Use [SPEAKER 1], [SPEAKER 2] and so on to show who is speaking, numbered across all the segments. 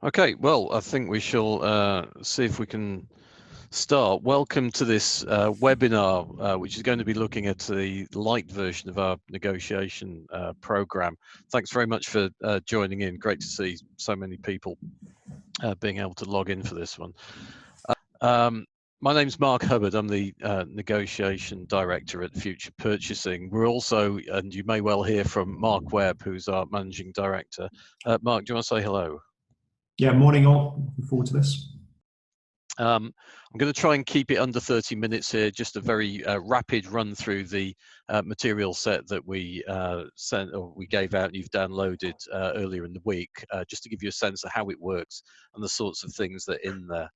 [SPEAKER 1] Okay, well, I think we shall see if we can start. Welcome to this webinar, which is going to be looking at the light version of our negotiation program. Thanks very much for joining in. Great to see so many people being able to log in for this one. Um, my name's Mark Hubbard. I'm the negotiation director at Future Purchasing. We're also, and you may well hear from Mark Webb, who's our managing director. Mark, do you want to say hello?
[SPEAKER 2] Yeah, morning all. Looking forward to this.
[SPEAKER 1] I'm going to try and keep it under 30 minutes here, just a very rapid run through the material set that we sent or we gave out and you've downloaded earlier in the week, just to give you a sense of how it works and the sorts of things that are in there.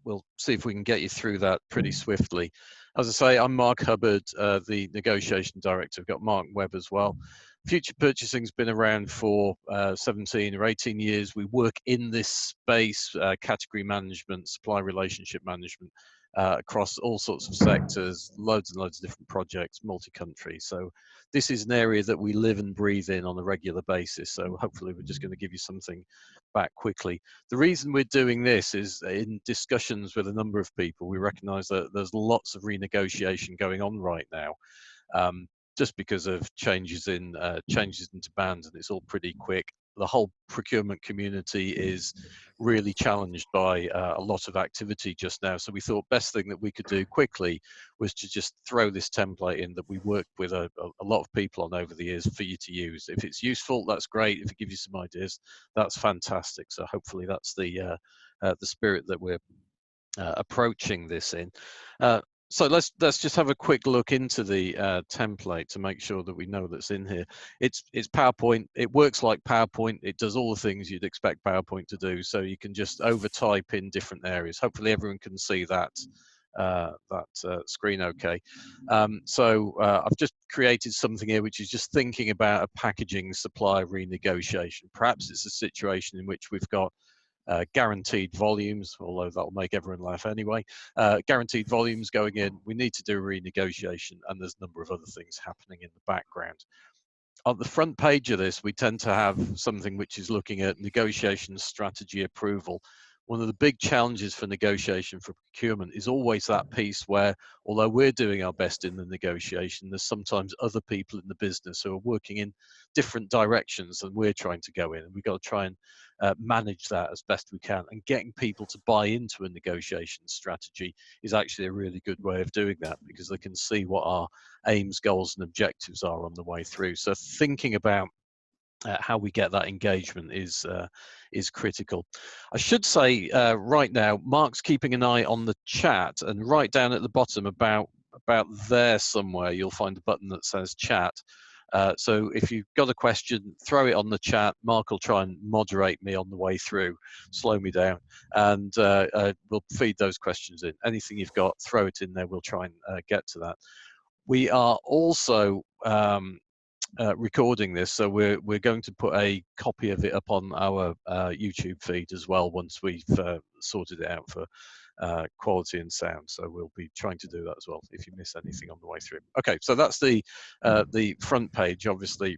[SPEAKER 1] We'll see if we can get you through that pretty swiftly. As I say, I'm Mark Hubbard, the negotiation director. I've got Mark Webb as well. Future Purchasing's been around for 17 or 18 years. We work in this space, category management, supply relationship management, across all sorts of sectors, loads and loads of different projects, multi-country. So this is an area that we live and breathe in on a regular basis. So hopefully we're just going to give you something back quickly. The reason we're doing this is in discussions with a number of people, we recognize that there's lots of renegotiation going on right now. Just because of changes in demand, and it's all pretty quick. The whole procurement community is really challenged by a lot of activity just now. So we thought best thing that we could do quickly was to just throw this template in that we worked with a lot of people on over the years for you to use. If it's useful, that's great. If it gives you some ideas, that's fantastic. So hopefully that's the spirit that we're approaching this in. So let's just have a quick look into the template to make sure that we know that's in here. It's PowerPoint. It works like PowerPoint. It does all the things you'd expect PowerPoint to do. So you can just overtype in different areas. Hopefully everyone can see that screen okay. I've just created something here which is just thinking about a packaging supply renegotiation. Perhaps it's a situation in which we've got guaranteed volumes, although that'll make everyone laugh anyway. Guaranteed volumes going in, we need to do a renegotiation, and there's a number of other things happening in the background. On the front page of this, we tend to have something which is looking at negotiation strategy approval. One of the big challenges for negotiation for procurement is always that piece where, although we're doing our best in the negotiation, there's sometimes other people in the business who are working in different directions than we're trying to go in. And we've got to try and manage that as best we can. And getting people to buy into a negotiation strategy is actually a really good way of doing that, because they can see what our aims, goals, and objectives are on the way through. So thinking about how we get that engagement is critical. I should say right now, Mark's keeping an eye on the chat, and right down at the bottom, about there somewhere, you'll find a button that says chat. So if you've got a question, throw it on the chat. Mark will try and moderate me on the way through, slow me down, and we'll feed those questions in. Anything you've got, throw it in there. We'll try and get to that. We are also recording this, so we're going to put a copy of it up on our YouTube feed as well once we've sorted it out for quality and sound. So we'll be trying to do that as well if you miss anything on the way through. Okay, so that's the front page, obviously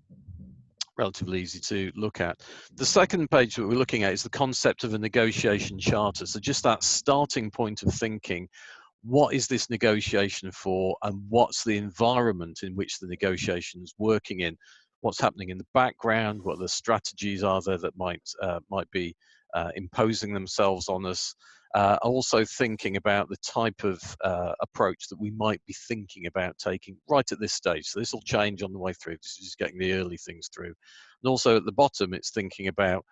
[SPEAKER 1] relatively easy to look at. The second page that we're looking at is the concept of a negotiation charter. So just that starting point of thinking, what is this negotiation for, and what's the environment in which the negotiation is working in? What's happening in the background? What the strategies are there that might be imposing themselves on us? Also thinking about the type of approach that we might be thinking about taking right at this stage. So this will change on the way through. This is just getting the early things through. And also at the bottom, it's thinking about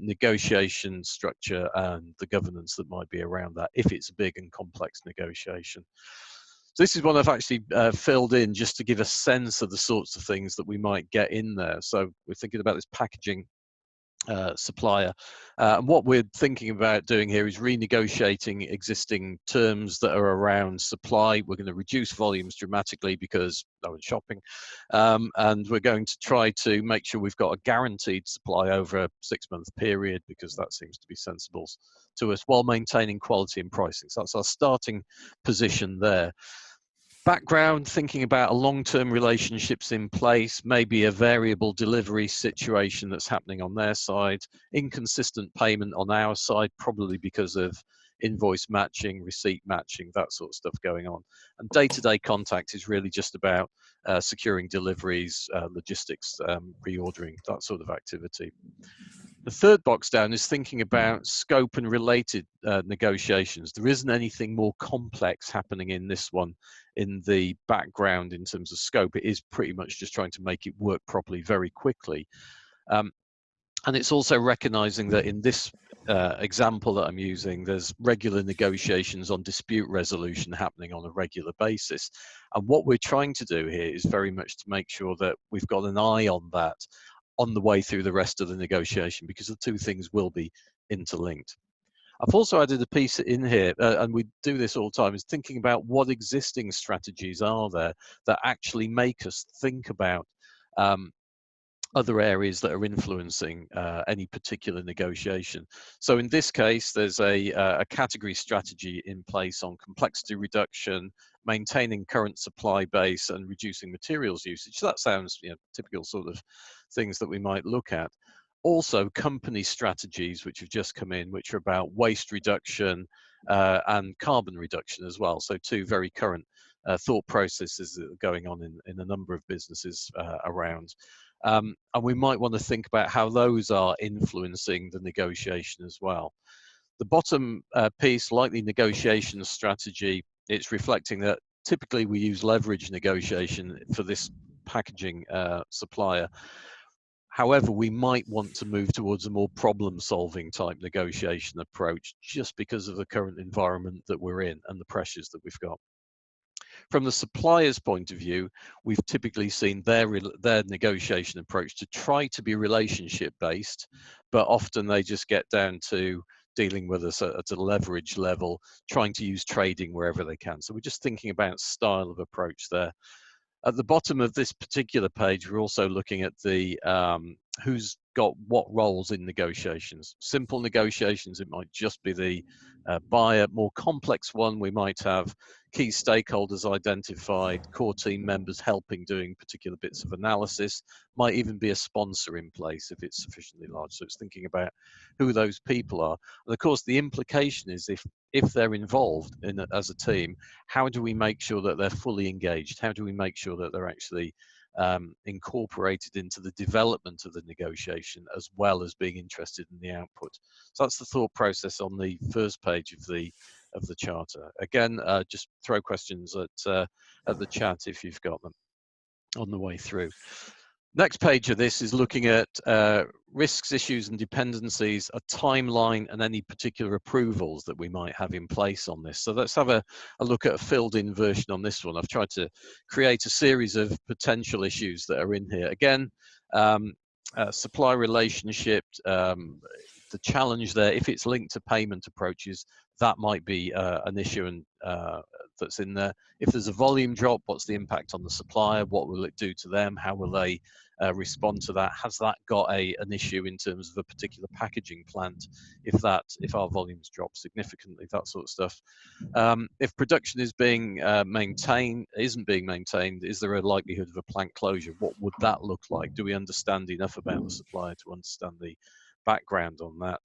[SPEAKER 1] negotiation structure and the governance that might be around that if it's a big and complex negotiation. So this is one I've actually filled in just to give a sense of the sorts of things that we might get in there. So we're thinking about this packaging supplier. And what we're thinking about doing here is renegotiating existing terms that are around supply. We're going to reduce volumes dramatically because no one's shopping. And we're going to try to make sure we've got a guaranteed supply over a 6-month period, because that seems to be sensible to us, while maintaining quality and pricing. So that's our starting position there. Background, thinking about a long-term relationships in place, maybe a variable delivery situation that's happening on their side, inconsistent payment on our side, probably because of invoice matching, receipt matching, that sort of stuff going on. And day-to-day contact is really just about securing deliveries, logistics, reordering, that sort of activity. The third box down is thinking about scope and related negotiations. There isn't anything more complex happening in this one in the background in terms of scope. It is pretty much just trying to make it work properly very quickly. And it's also recognizing that in this example that I'm using, there's regular negotiations on dispute resolution happening on a regular basis. And what we're trying to do here is very much to make sure that we've got an eye on that on the way through the rest of the negotiation, because the two things will be interlinked. I've also added a piece in here, and we do this all the time, is thinking about what existing strategies are there that actually make us think about other areas that are influencing any particular negotiation. So in this case, there's a category strategy in place on complexity reduction, maintaining current supply base, and reducing materials usage. So that sounds, typical sort of things that we might look at. Also, company strategies which have just come in, which are about waste reduction and carbon reduction as well. So two very current thought processes that are going on in a number of businesses around. And we might want to think about how those are influencing the negotiation as well. The bottom piece, like the negotiation strategy, it's reflecting that typically we use leverage negotiation for this packaging supplier. However, we might want to move towards a more problem-solving type negotiation approach just because of the current environment that we're in and the pressures that we've got. From the supplier's point of view, we've typically seen their negotiation approach to try to be relationship-based, but often they just get down to dealing with us at a leverage level, trying to use trading wherever they can. So we're just thinking about style of approach there. At the bottom of this particular page, we're also looking at the who's got what roles in negotiations. Simple negotiations, it might just be the buyer. More complex one, we might have key stakeholders identified, core team members helping doing particular bits of analysis, might even be a sponsor in place if it's sufficiently large. So it's thinking about who those people are. And of course, the implication is if they're involved in as a team, how do we make sure that they're fully engaged? How do we make sure that they're actually incorporated into the development of the negotiation as well as being interested in the output? So that's the thought process on the first page of the charter. Again, just throw questions at the chat if you've got them on the way through. Next page of this is looking at risks, issues and dependencies, a timeline and any particular approvals that we might have in place on this. So let's have a look at a filled in version on this one. I've tried to create a series of potential issues that are in here. Again, supply relationship, the challenge there, if it's linked to payment approaches, that might be an issue and that's in there. If there's a volume drop, what's the impact on the supplier? What will it do to them? How will they respond to that? Has that got an issue in terms of a particular packaging plant if our volumes drop significantly, that sort of stuff? If production is being isn't being maintained, is there a likelihood of a plant closure? What would that look like? Do we understand enough about the supplier to understand the background on that?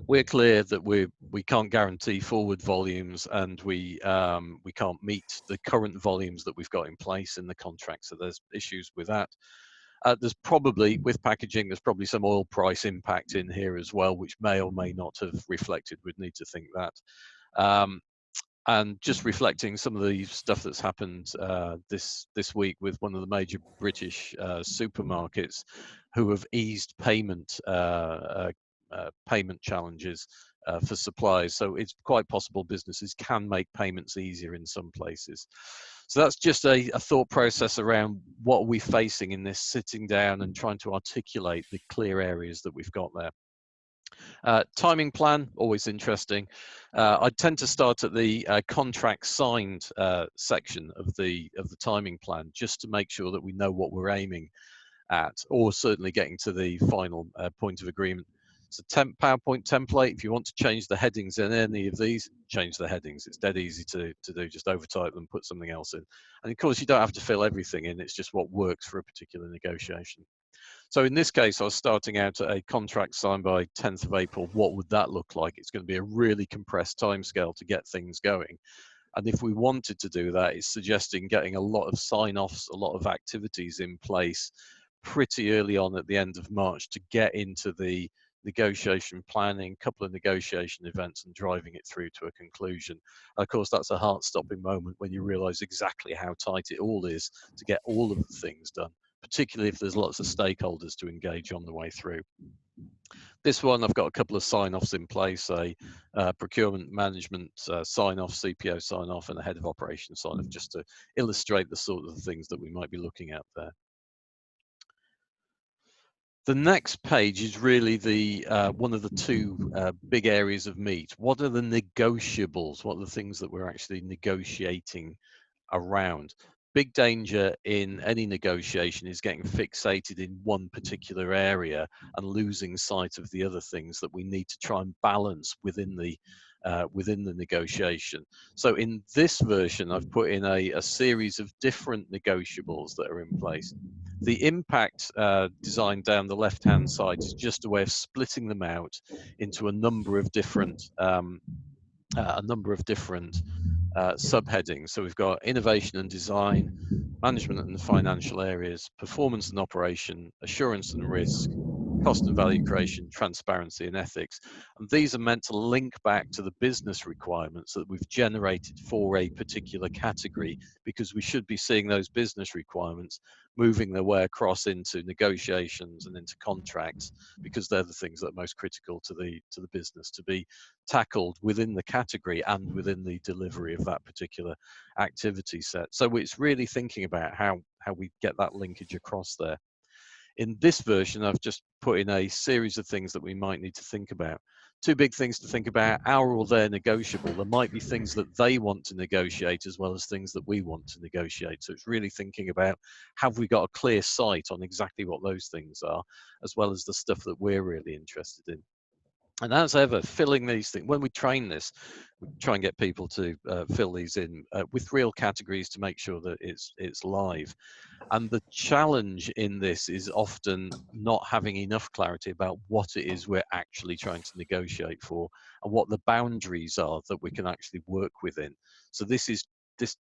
[SPEAKER 1] We're clear that we can't guarantee forward volumes, and we can't meet the current volumes that we've got in place in the contract. So there's issues with that. There's probably, with packaging, there's probably some oil price impact in here as well, which may or may not have reflected. We'd need to think that. And just reflecting some of the stuff that's happened this week with one of the major British supermarkets who have eased payment challenges for suppliers. So it's quite possible businesses can make payments easier in some places. So that's just a thought process around what are we facing in this, sitting down and trying to articulate the clear areas that we've got there. Timing plan, always interesting. I tend to start at the contract signed section of the timing plan, just to make sure that we know what we're aiming at, or certainly getting to the final point of agreement. It's a PowerPoint template. If you want to change the headings in any of these, change the headings. It's dead easy to do. Just overtype them, put something else in. And of course, you don't have to fill everything in. It's just what works for a particular negotiation. So in this case, I was starting out at a contract signed by 10th of April. What would that look like? It's going to be a really compressed timescale to get things going. And if we wanted to do that, it's suggesting getting a lot of sign-offs, a lot of activities in place pretty early on at the end of March to get into the negotiation planning, couple of negotiation events, and driving it through to a conclusion. And of course, that's a heart-stopping moment when you realize exactly how tight it all is to get all of the things done, particularly if there's lots of stakeholders to engage on the way through. This one, I've got a couple of sign-offs in place, a procurement management sign-off, CPO sign-off, and a head of operations sign-off, just to illustrate the sort of things that we might be looking at there. The next page is really the one of the two big areas of meat. What are the negotiables? What are the things that we're actually negotiating around? Big danger in any negotiation is getting fixated in one particular area and losing sight of the other things that we need to try and balance within the negotiation. So in this version, I've put in a series of different negotiables that are in place. The impact design down the left-hand side is just a way of splitting them out into a number of different subheadings. So we've got innovation and design, management and financial areas, performance and operation, assurance and risk, cost and value creation, transparency and ethics. And these are meant to link back to the business requirements that we've generated for a particular category, because we should be seeing those business requirements moving their way across into negotiations and into contracts, because they're the things that are most critical to the business to be tackled within the category and within the delivery of that particular activity set. So it's really thinking about how we get that linkage across there. In this version, I've just put in a series of things that we might need to think about. Two big things to think about: our or their negotiable. There might be things that they want to negotiate as well as things that we want to negotiate. So it's really thinking about, have we got a clear sight on exactly what those things are, as well as the stuff that we're really interested in. And as ever, filling these things, when we train this, we try and get people to fill these in with real categories to make sure that it's live. And the challenge in this is often not having enough clarity about what it is we're actually trying to negotiate for and what the boundaries are that we can actually work within. So this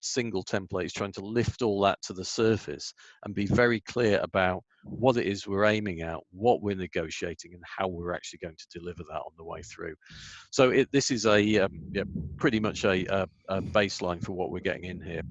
[SPEAKER 1] single template is trying to lift all that to the surface and be very clear about what it is we're aiming at, what we're negotiating, and how we're actually going to deliver that on the way through. So this is pretty much a baseline for what we're getting in here.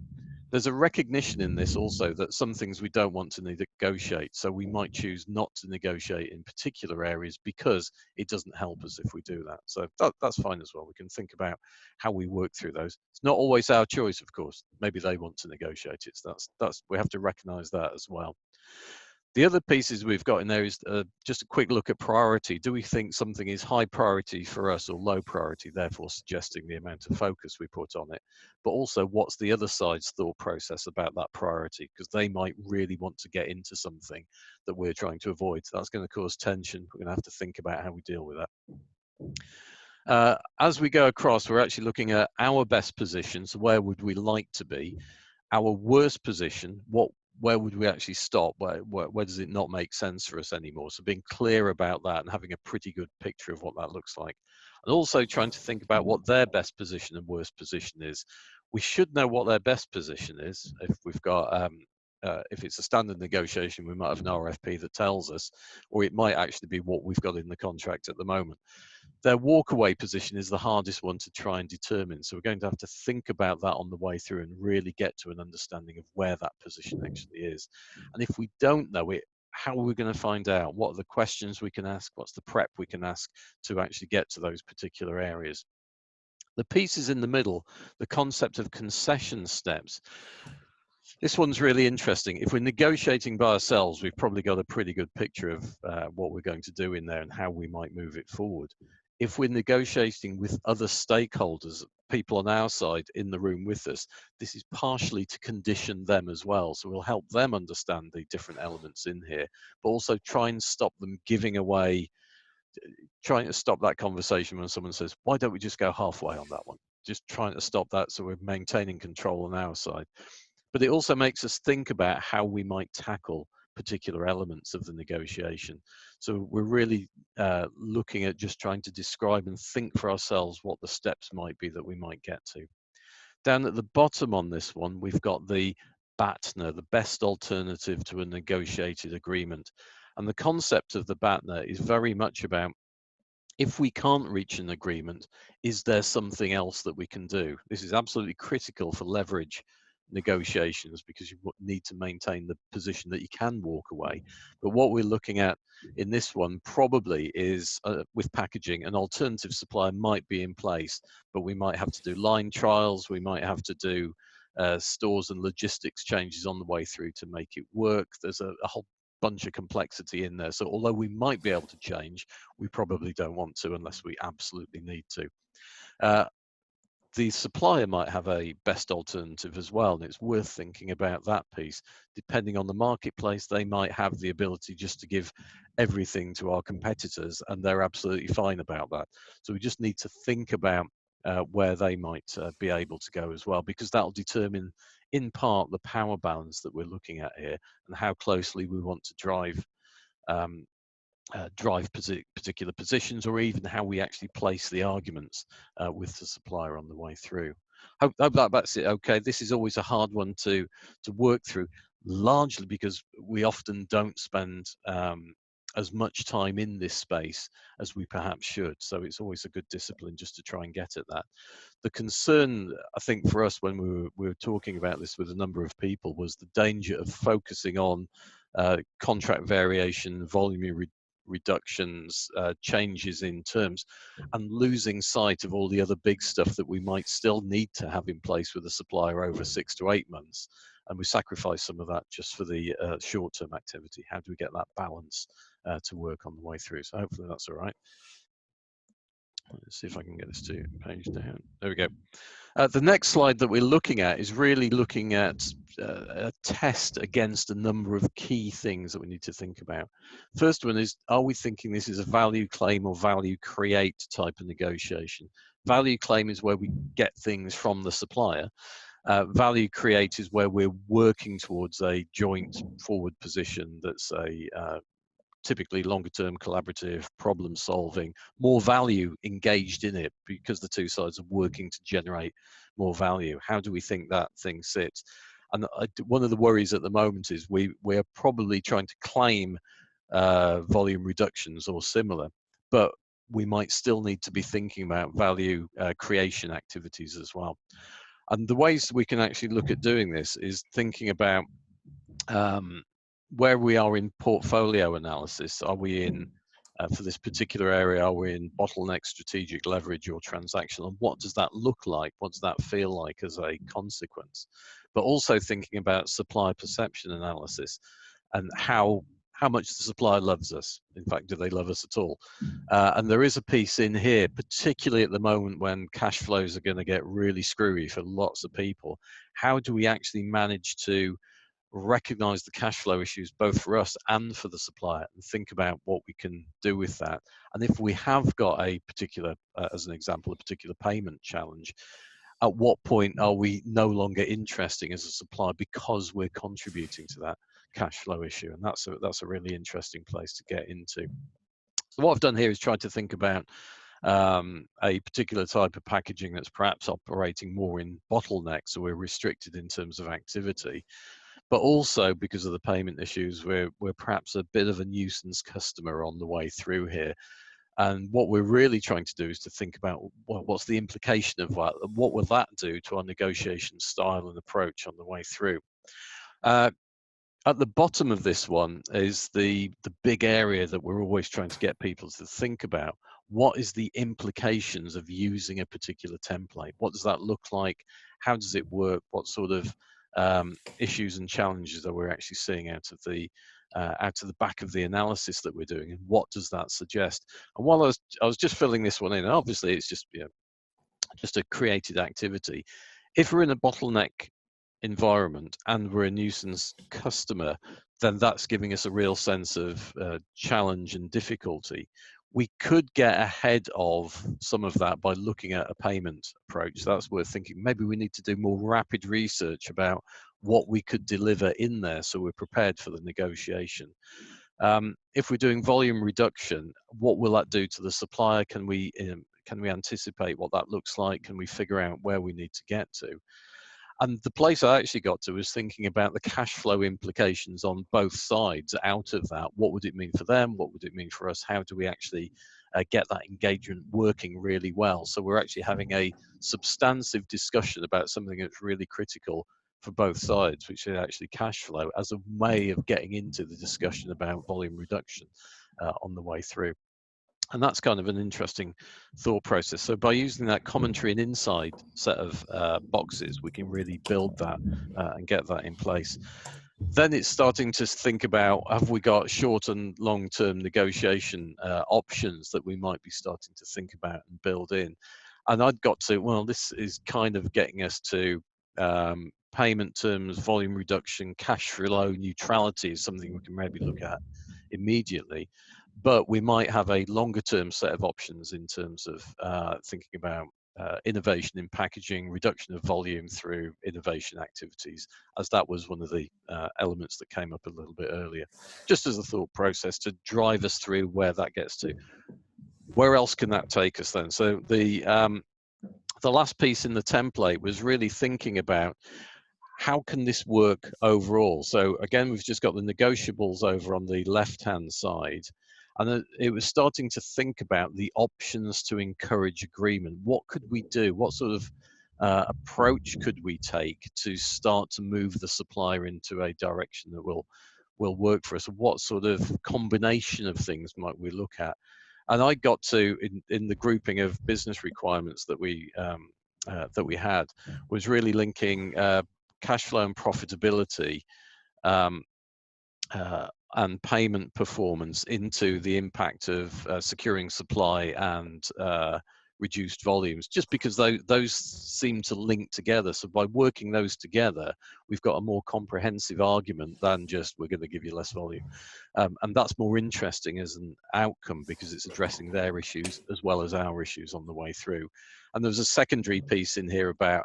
[SPEAKER 1] There's a recognition in this also that some things we don't want to negotiate, so we might choose not to negotiate in particular areas because it doesn't help us if we do that. So that's fine as well. We can think about how we work through those. It's not always our choice, of course. Maybe they want to negotiate it. So that's we have to recognize that as well. The other pieces we've got in there is just a quick look at priority. Do we think something is high priority for us or low priority, therefore suggesting the amount of focus we put on it? But also, what's the other side's thought process about that priority? Because they might really want to get into something that we're trying to avoid. So that's going to cause tension. We're going to have to think about how we deal with that. As we go across, we're actually looking at our best positions. Where would we like to be? Our worst position, where would we actually stop? Where does it not make sense for us anymore? So being clear about that and having a pretty good picture of what that looks like. And also trying to think about what their best position and worst position is. We should know what their best position is. If we've got, if it's a standard negotiation, we might have an RFP that tells us, or it might actually be what we've got in the contract at the moment. Their walkaway position is the hardest one to try and determine. So we're going to have to think about that on the way through and really get to an understanding of where that position actually is. And if we don't know it, how are we going to find out? What are the questions we can ask? What's the prep we can ask to actually get to those particular areas? The pieces in the middle, the concept of concession steps. This one's really interesting. If we're negotiating by ourselves, we've probably got a pretty good picture of what we're going to do in there and how we might move it forward. If we're negotiating with other stakeholders, people on our side in the room with us, this is partially to condition them as well. So we'll help them understand the different elements in here, but also try and stop them giving away trying to stop that conversation when someone says, why don't we just go halfway on that one? Just trying to stop that so we're maintaining control on our side. But it also makes us think about how we might tackle particular elements of the negotiation. So we're really looking at just trying to describe and think for ourselves what the steps might be that we might get to. Down at the bottom on this one, we've got the BATNA, the best alternative to a negotiated agreement. And the concept of the BATNA is very much about, if we can't reach an agreement, is there something else that we can do? This is absolutely critical for leverage negotiations, because you need to maintain the position that you can walk away. But what we're looking at in this one probably is, with packaging, an alternative supplier might be in place, but we might have to do line trials, we might have to do stores and logistics changes on the way through to make it work. There's a whole bunch of complexity in there. So although we might be able to change, we probably don't want to unless we absolutely need to. The supplier might have a best alternative as well, and it's worth thinking about that piece. Depending on the marketplace, they might have the ability just to give everything to our competitors, and they're absolutely fine about that. So we just need to think about where they might be able to go as well, because that'll determine in part the power balance that we're looking at here and how closely we want to drive particular positions, or even how we actually place the arguments with the supplier on the way through. Hope that's it. Okay, this is always a hard one to work through, largely because we often don't spend as much time in this space as we perhaps should. So it's always a good discipline just to try and get at that. The concern, I think, for us when we were talking about this with a number of people, was the danger of focusing on contract variation, volume reductions, changes in terms, and losing sight of all the other big stuff that we might still need to have in place with the supplier over 6 to 8 months. And we sacrifice some of that just for the short-term activity. How do we get that balance to work on the way through? So hopefully that's all right. Let's see if I can get this to page down. There we go. The next slide that we're looking at is really looking at a test against a number of key things that we need to think about. First one is, are we thinking this is a value claim or value create type of negotiation? Value claim is where we get things from the supplier. Value create is where we're working towards a joint forward position that's a typically longer term collaborative problem solving, more value engaged in it because the two sides are working to generate more value. How do we think that thing sits? And one of the worries at the moment is we're probably trying to claim volume reductions or similar, but we might still need to be thinking about value creation activities as well. And the ways we can actually look at doing this is thinking about where we are in portfolio analysis. Are we in, for this particular area, are we in bottleneck, strategic, leverage, or transactional? And what does that look like? What does that feel like as a consequence? But also thinking about supplier perception analysis and how much the supplier loves us. In fact, do they love us at all? And there is a piece in here, particularly at the moment when cash flows are going to get really screwy for lots of people. How do we actually manage to recognize the cash flow issues both for us and for the supplier, and think about what we can do with that? And if we have got a particular, as an example, a particular payment challenge, at what point are we no longer interesting as a supplier because we're contributing to that cash flow issue? And that's a really interesting place to get into. So what I've done here is tried to think about a particular type of packaging that's perhaps operating more in bottlenecks, so we're restricted in terms of activity. But also because of the payment issues, we're perhaps a bit of a nuisance customer on the way through here. And what we're really trying to do is to think about, well, what's the implication of that? What will that do to our negotiation style and approach on the way through? At the bottom of this one is the big area that we're always trying to get people to think about. What is the implications of using a particular template? What does that look like? How does it work? What sort of issues and challenges that we're actually seeing out of the back of the analysis that we're doing, and what does that suggest? And while I was just filling this one in, and obviously it's just just a created activity. If we're in a bottleneck environment and we're a nuisance customer, then that's giving us a real sense of challenge and difficulty. We could get ahead of some of that by looking at a payment approach. So that's worth thinking. Maybe we need to do more rapid research about what we could deliver in there so we're prepared for the negotiation. If we're doing volume reduction, what will that do to the supplier? Can we anticipate what that looks like? Can we figure out where we need to get to? And the place I actually got to was thinking about the cash flow implications on both sides out of that. What would it mean for them? What would it mean for us? How do we actually get that engagement working really well? So we're actually having a substantive discussion about something that's really critical for both sides, which is actually cash flow, as a way of getting into the discussion about volume reduction on the way through. And that's kind of an interesting thought process. So by using that commentary and insight set of boxes, we can really build that and get that in place. Then it's starting to think about, have we got short and long-term negotiation options that we might be starting to think about and build in. And I'd got to, well, this is kind of getting us to payment terms, volume reduction, cash flow neutrality is something we can maybe look at immediately. But we might have a longer term set of options in terms of thinking about innovation in packaging, reduction of volume through innovation activities, as that was one of the elements that came up a little bit earlier, just as a thought process to drive us through where that gets to. Where else can that take us then? So the last piece in the template was really thinking about how can this work overall. So again, we've just got the negotiables over on the left-hand side, and it was starting to think about the options to encourage agreement. What could we do? What sort of approach could we take to start to move the supplier into a direction that will work for us? What sort of combination of things might we look at? And I got to, in the grouping of business requirements that we had, was really linking cash flow and profitability and payment performance into the impact of securing supply and reduced volumes, just because those seem to link together. So by working those together, we've got a more comprehensive argument than just we're going to give you less volume. And that's more interesting as an outcome because it's addressing their issues as well as our issues on the way through. And there's a secondary piece in here about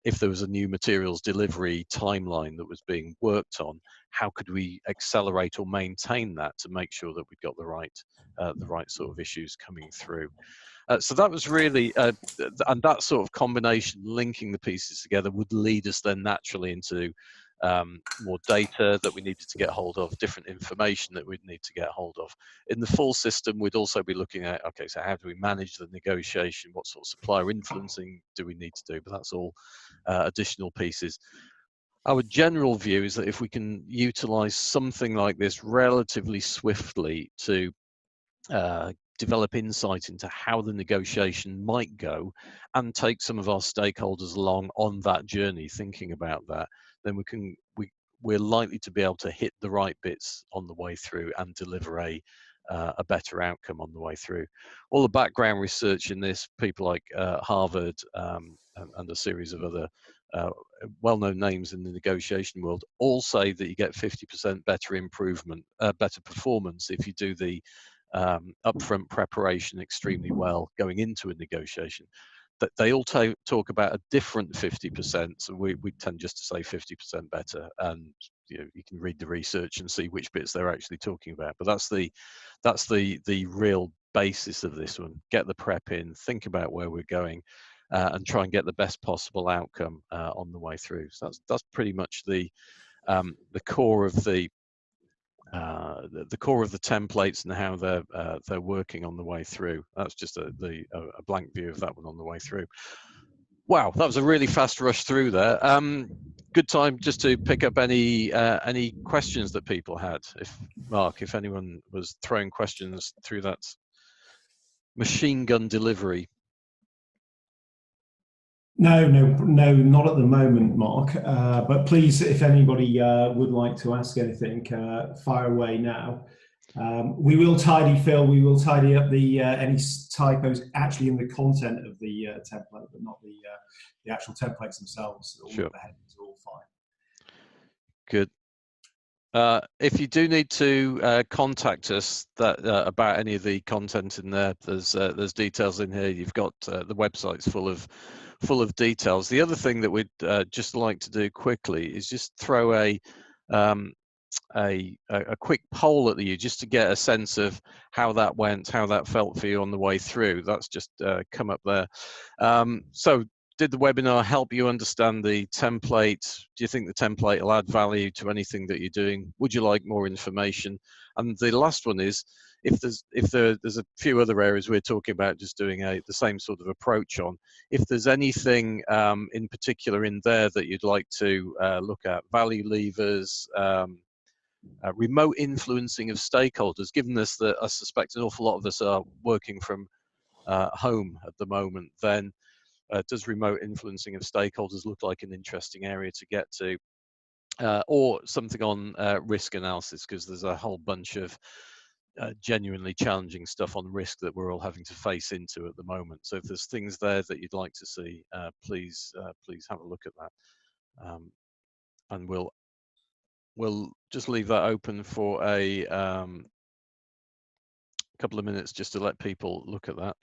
[SPEAKER 1] if there was a new materials delivery timeline that was being worked on, how could we accelerate or maintain that to make sure that we've got the right sort of issues coming through. So that was really, and that sort of combination, linking the pieces together, would lead us then naturally into more data that we needed to get hold of, different information that we'd need to get hold of. In the full system, we'd also be looking at, okay, so how do we manage the negotiation? What sort of supplier influencing do we need to do? But that's all additional pieces. Our general view is that if we can utilize something like this relatively swiftly to develop insight into how the negotiation might go and take some of our stakeholders along on that journey thinking about that, then we're likely to be able to hit the right bits on the way through and deliver a better outcome on the way through. All the background research in this, people like Harvard and a series of other well-known names in the negotiation world, all say that you get 50% better performance if you do the upfront preparation extremely well going into a negotiation. That they all talk about a different 50%, so we tend just to say 50% better, and you can read the research and see which bits they're actually talking about. But that's the real basis of this one. Get the prep in, think about where we're going, and try and get the best possible outcome on the way through. So that's pretty much the core of the core of the templates and how they're working on the way through. That's just a blank view of that one on the way through. Wow, that was a really fast rush through there. Good time just to pick up any questions that people had. If anyone was throwing questions through that machine gun delivery.
[SPEAKER 2] No, not at the moment, Mark. But please, if anybody would like to ask anything, fire away now. We will tidy, Phil. We will tidy up the any typos actually in the content of the template, but not the actual templates themselves. All
[SPEAKER 1] Sure.
[SPEAKER 2] the headings are all fine.
[SPEAKER 1] Good. If you do need to contact us about any of the content in there, there's details in here. You've got the website's full of details. The other thing that we'd just like to do quickly is just throw um, a quick poll at you, just to get a sense of how that went, how that felt for you on the way through. That's just come up there. So did the webinar help you understand the template? Do you think the template will add value to anything that you're doing? Would you like more information? And the last one is, if there's a few other areas we're talking about just doing the same sort of approach on, if there's anything in particular in there that you'd like to look at, value levers, remote influencing of stakeholders, given this that I suspect an awful lot of us are working from home at the moment, then does remote influencing of stakeholders look like an interesting area to get to? Or something on risk analysis, because there's a whole bunch of genuinely challenging stuff on risk that we're all having to face into at the moment. So if there's things there that you'd like to see, please have a look at that. And we'll just leave that open for a couple of minutes just to let people look at that.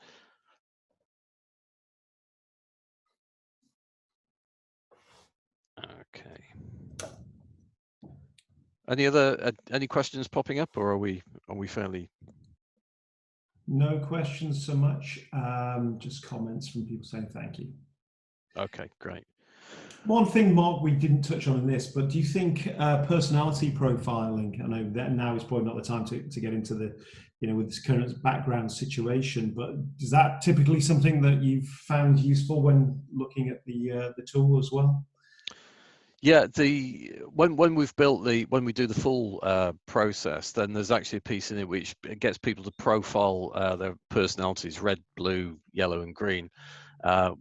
[SPEAKER 1] Okay. Any questions popping up, or are we fairly?
[SPEAKER 2] No questions so much. Just comments from people saying thank you.
[SPEAKER 1] Okay, great.
[SPEAKER 2] One thing, Mark, we didn't touch on in this, but do you think personality profiling, I know that now is probably not the time to get into the, with this current background situation, but is that typically something that you've found useful when looking at the tool as well?
[SPEAKER 1] Yeah, when we do the full process, then there's actually a piece in it which gets people to profile their personalities, red, blue, yellow, and green,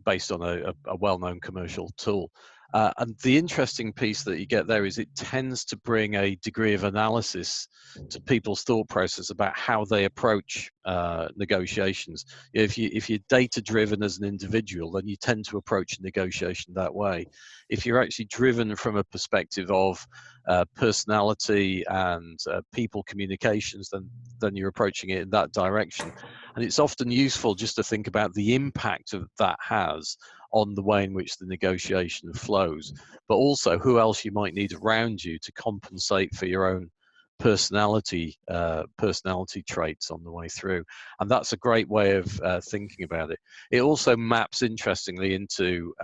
[SPEAKER 1] based on a well-known commercial tool. And the interesting piece that you get there is it tends to bring a degree of analysis to people's thought process about how they approach negotiations. If you're data-driven as an individual, then you tend to approach a negotiation that way. If you're actually driven from a perspective of personality and people communications, then you're approaching it in that direction. And it's often useful just to think about the impact that has on the way in which the negotiation flows, but also who else you might need around you to compensate for your own personality traits on the way through. And that's a great way of thinking about it. It also maps interestingly into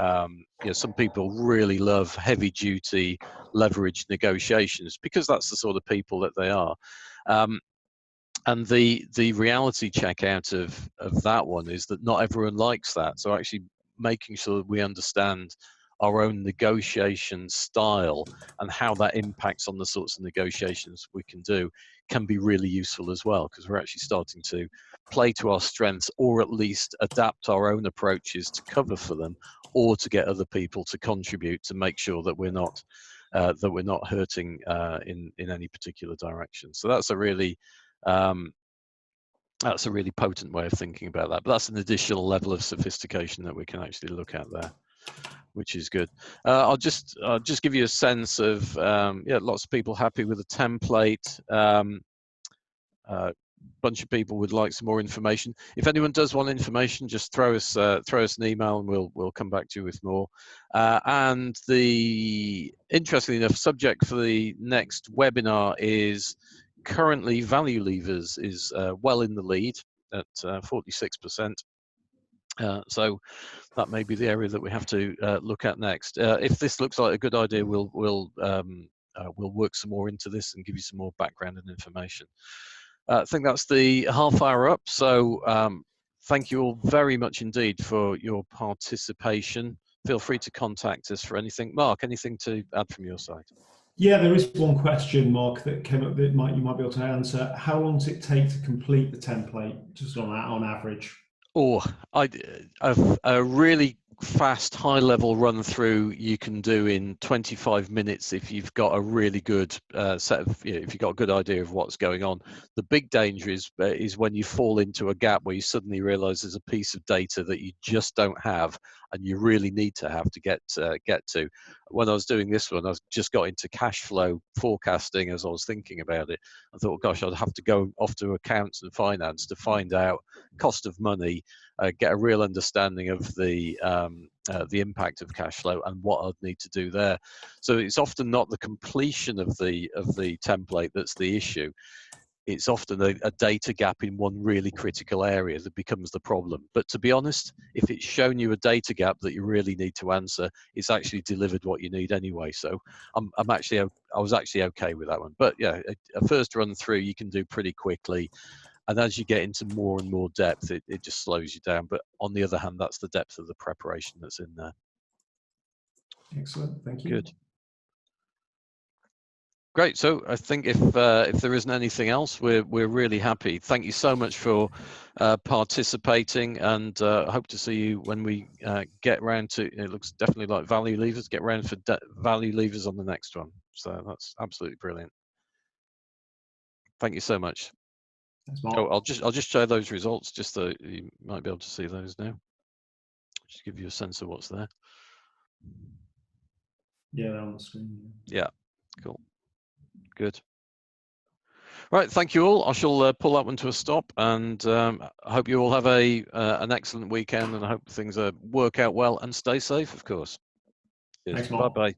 [SPEAKER 1] some people really love heavy duty leveraged negotiations because that's the sort of people that they are. And the reality check out of that one is that not everyone likes that. So actually making sure that we understand our own negotiation style and how that impacts on the sorts of negotiations we can do can be really useful as well, because we're actually starting to play to our strengths, or at least adapt our own approaches to cover for them, or to get other people to contribute to make sure that we're not hurting in any particular direction. So that's a really potent way of thinking about that. But that's an additional level of sophistication that we can actually look at there, which is good. I'll just give you a sense of lots of people happy with the template. Bunch of people would like some more information. If anyone does want information, just throw us an email and we'll come back to you with more. And the interestingly enough, subject for the next webinar is currently value levers is well in the lead at 46%. So that may be the area that we have to look at next. If this looks like a good idea, we'll work some more into this and give you some more background and information. I think that's the half hour up. So thank you all very much indeed for your participation. Feel free to contact us for anything. Mark, anything to add from your side?
[SPEAKER 2] Yeah, there is one question, Mark, that came up that you might be able to answer. How long does it take to complete the template, just on average?
[SPEAKER 1] Oh, a really fast, high-level run-through you can do in 25 minutes if you've got a really good set of, if you've got a good idea of what's going on. The big danger is when you fall into a gap where you suddenly realise there's a piece of data that you just don't have and you really need to have to get to. When I was doing this one, I just got into cash flow forecasting as I was thinking about it. I thought, gosh, I'd have to go off to accounts and finance to find out cost of money, get a real understanding of the impact of cash flow and what I'd need to do there. So it's often not the completion of the template that's the issue. It's often a data gap in one really critical area that becomes the problem. But to be honest, if it's shown you a data gap that you really need to answer, it's actually delivered what you need anyway. So I was actually okay with that one. But yeah, a first run through you can do pretty quickly. And as you get into more and more depth, it just slows you down. But on the other hand, that's the depth of the preparation that's in there.
[SPEAKER 2] Excellent, thank you.
[SPEAKER 1] Good. Great. So I think if there isn't anything else, we're really happy. Thank you so much for participating, and I hope to see you when we get round to. It looks definitely like value levers. Get round for value levers on the next one. So that's absolutely brilliant. Thank you so much. Oh, I'll just show those results just so you might be able to see those now. Just give you a sense of what's there.
[SPEAKER 2] Yeah, they're on the screen.
[SPEAKER 1] Yeah, cool. Good. Right, thank you all. I shall pull that one to a stop, and I hope you all have an excellent weekend, and I hope things work out well and stay safe, of course.
[SPEAKER 2] Thanks, Mark.
[SPEAKER 1] Bye-bye.